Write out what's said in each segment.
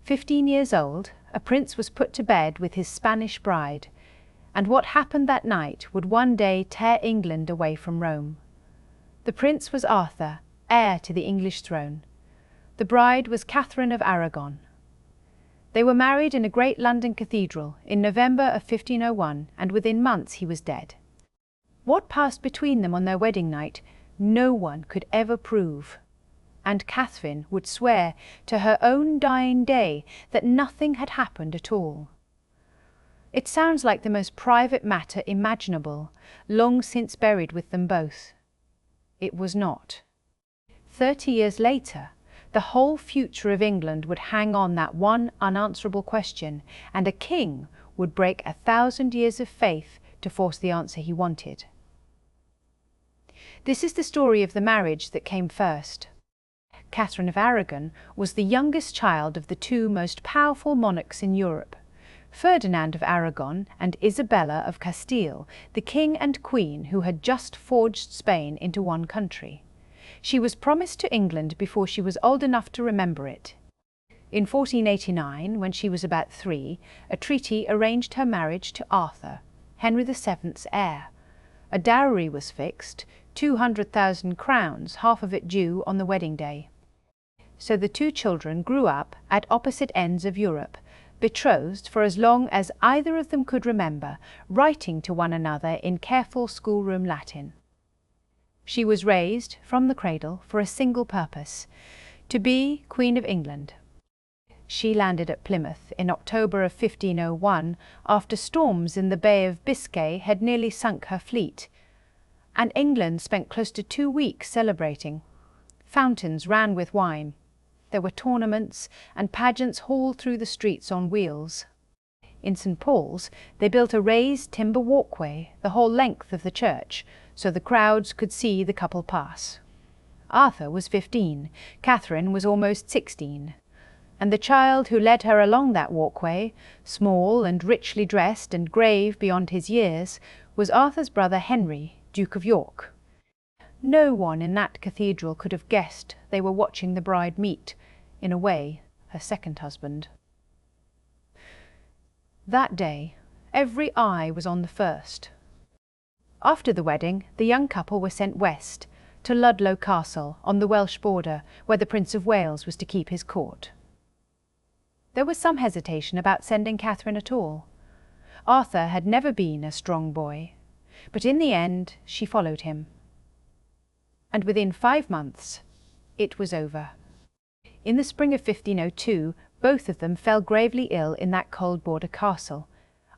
15 years old, a prince was put to bed with his Spanish bride, and what happened that night would one day tear England away from Rome. The prince was Arthur, heir to the English throne. The bride was Catherine of Aragon. They were married in a great London cathedral in November of 1501, and within months he was dead. What passed between them on their wedding night, no one could ever prove. And Catherine would swear to her own dying day that nothing had happened at all. It sounds like the most private matter imaginable, long since buried with them both. It was not. 30 years later, the whole future of England would hang on that one unanswerable question, and a king would break 1,000 years of faith to force the answer he wanted. This is the story of the marriage that came first. Catherine of Aragon was the youngest child of the two most powerful monarchs in Europe, Ferdinand of Aragon and Isabella of Castile, the king and queen who had just forged Spain into one country. She was promised to England before she was old enough to remember it. In 1489, when she was about 3, a treaty arranged her marriage to Arthur, Henry VII's heir. A dowry was fixed, 200,000 crowns, half of it due on the wedding day. So the two children grew up at opposite ends of Europe, betrothed for as long as either of them could remember, writing to one another in careful schoolroom Latin. She was raised, from the cradle, for a single purpose, to be Queen of England. She landed at Plymouth in October of 1501 after storms in the Bay of Biscay had nearly sunk her fleet, and England spent close to 2 weeks celebrating. Fountains ran with wine. There were tournaments and pageants hauled through the streets on wheels. In St. Paul's, they built a raised timber walkway the whole length of the church, so the crowds could see the couple pass. Arthur was 15, Catherine was almost 16, and the child who led her along that walkway, small and richly dressed and grave beyond his years, was Arthur's brother Henry, Duke of York. No one in that cathedral could have guessed they were watching the bride meet, in a way, her second husband. That day, every eye was on the first. After the wedding, the young couple were sent west, to Ludlow Castle, on the Welsh border, where the Prince of Wales was to keep his court. There was some hesitation about sending Catherine at all. Arthur had never been a strong boy, but in the end she followed him. And within 5 months, it was over. In the spring of 1502, both of them fell gravely ill in that cold border castle.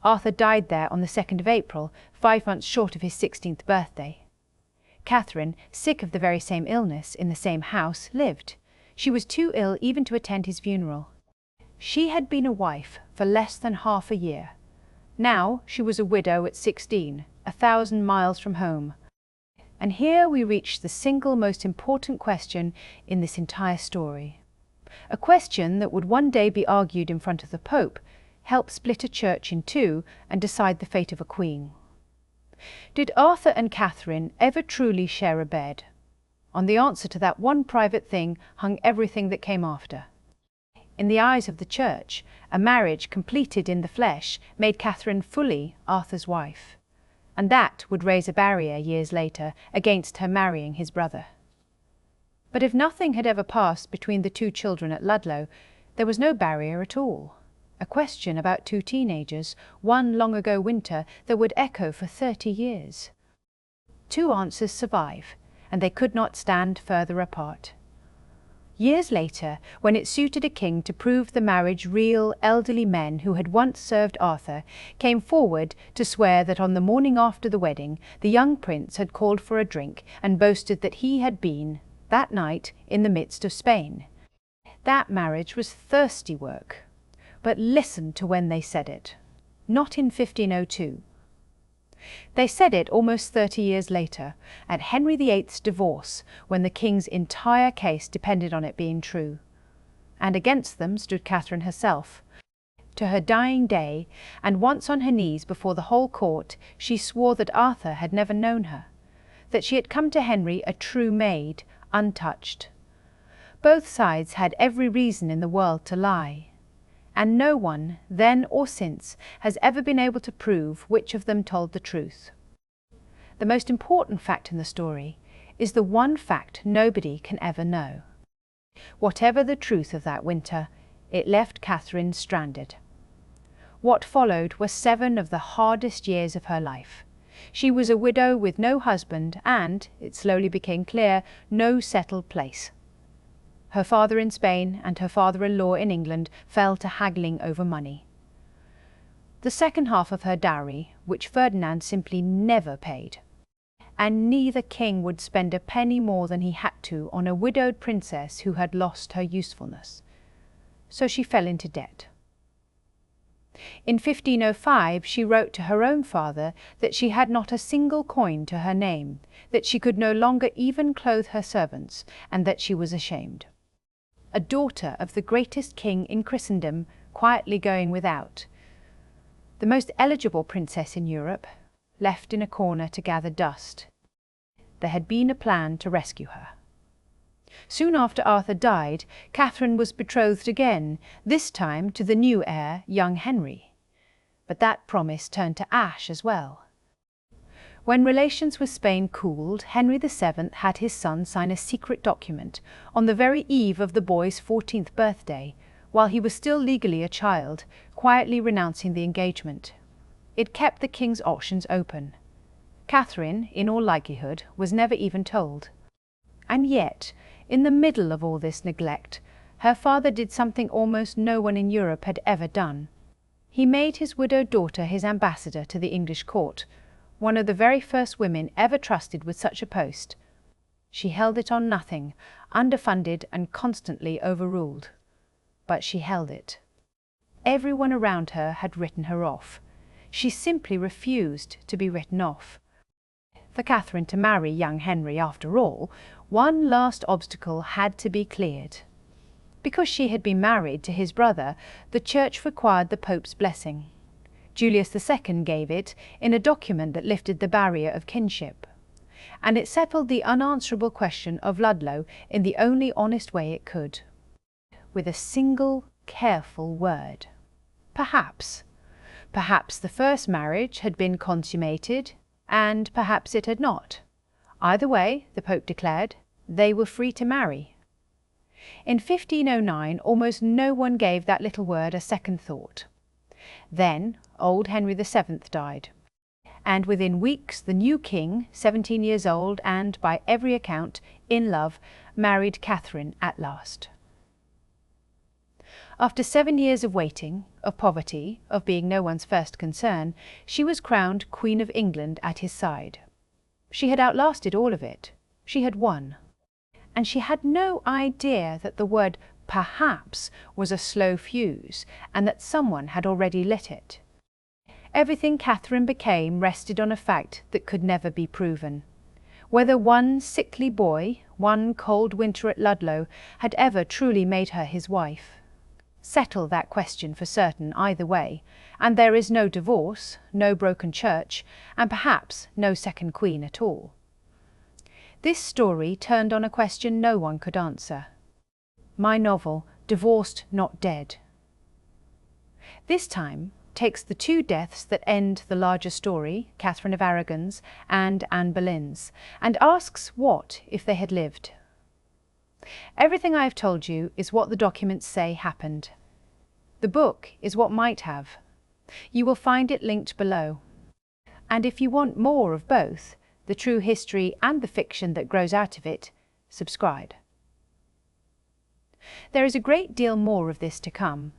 Arthur died there on the 2nd of April, 5 months short of his 16th birthday. Catherine, sick of the very same illness in the same house, lived. She was too ill even to attend his funeral. She had been a wife for less than half a year. Now she was a widow at 16, 1,000 miles from home. And here we reach the single most important question in this entire story. A question that would one day be argued in front of the Pope, help split a church in two, and decide the fate of a queen. Did Arthur and Catherine ever truly share a bed? On the answer to that one private thing hung everything that came after. In the eyes of the Church, a marriage completed in the flesh made Catherine fully Arthur's wife, and that would raise a barrier years later against her marrying his brother. But if nothing had ever passed between the two children at Ludlow, there was no barrier at all. A question about two teenagers, one long ago winter, that would echo for 30 years. Two answers survive, and they could not stand further apart. Years later, when it suited a king to prove the marriage, real, elderly men who had once served Arthur came forward to swear that on the morning after the wedding, the young prince had called for a drink and boasted that he had been, that night, in the midst of Spain. That marriage was thirsty work. But listen to when they said it. Not in 1502. They said it almost 30 years later, at Henry VIII's divorce, when the king's entire case depended on it being true. And against them stood Catherine herself. To her dying day, and once on her knees before the whole court, she swore that Arthur had never known her, that she had come to Henry a true maid, untouched. Both sides had every reason in the world to lie. and no one, then or since, has ever been able to prove which of them told the truth. The most important fact in the story is the one fact nobody can ever know. Whatever the truth of that winter, it left Catherine stranded. What followed were 7 of the hardest years of her life. She was a widow with no husband and, it slowly became clear, no settled place. Her father in Spain and her father-in-law in England fell to haggling over money. The second half of her dowry, which Ferdinand simply never paid. And neither king would spend a penny more than he had to on a widowed princess who had lost her usefulness. So she fell into debt. In 1505 she wrote to her own father that she had not a single coin to her name, that she could no longer even clothe her servants, and that she was ashamed. A daughter of the greatest king in Christendom, quietly going without. The most eligible princess in Europe, left in a corner to gather dust. There had been a plan to rescue her. Soon after Arthur died, Catherine was betrothed again, this time to the new heir, young Henry. But that promise turned to ash as well. When relations with Spain cooled, Henry VII had his son sign a secret document on the very eve of the boy's 14th birthday, while he was still legally a child, quietly renouncing the engagement. It kept the king's options open. Catherine, in all likelihood, was never even told. And yet, in the middle of all this neglect, her father did something almost no one in Europe had ever done. He made his widowed daughter his ambassador to the English court, one of the very first women ever trusted with such a post. She held it on nothing, underfunded and constantly overruled. But she held it. Everyone around her had written her off. She simply refused to be written off. For Catherine to marry young Henry, after all, one last obstacle had to be cleared. Because she had been married to his brother, the Church required the Pope's blessing. Julius II gave it in a document that lifted the barrier of kinship. And it settled the unanswerable question of Ludlow in the only honest way it could. With a single, careful word. Perhaps. Perhaps the first marriage had been consummated, and perhaps it had not. Either way, the Pope declared, they were free to marry. In 1509, almost no one gave that little word a second thought. Then, old Henry VII died. And within weeks, the new king, 17 years old and, by every account, in love, married Catherine at last. After 7 years of waiting, of poverty, of being no one's first concern, she was crowned Queen of England at his side. She had outlasted all of it. She had won. And she had no idea that the word perhaps was a slow fuse, and that someone had already lit it. Everything Catherine became rested on a fact that could never be proven. Whether one sickly boy, one cold winter at Ludlow, had ever truly made her his wife. Settle that question for certain either way, and there is no divorce, no broken church, and perhaps no second queen at all. This story turned on a question no one could answer. My novel, Divorced Not Dead. This time takes the 2 deaths that end the larger story, Catherine of Aragon's and Anne Boleyn's, and asks what if they had lived. Everything I have told you is what the documents say happened. The book is what might have. You will find it linked below. And if you want more of both, the true history and the fiction that grows out of it, subscribe. There is a great deal more of this to come.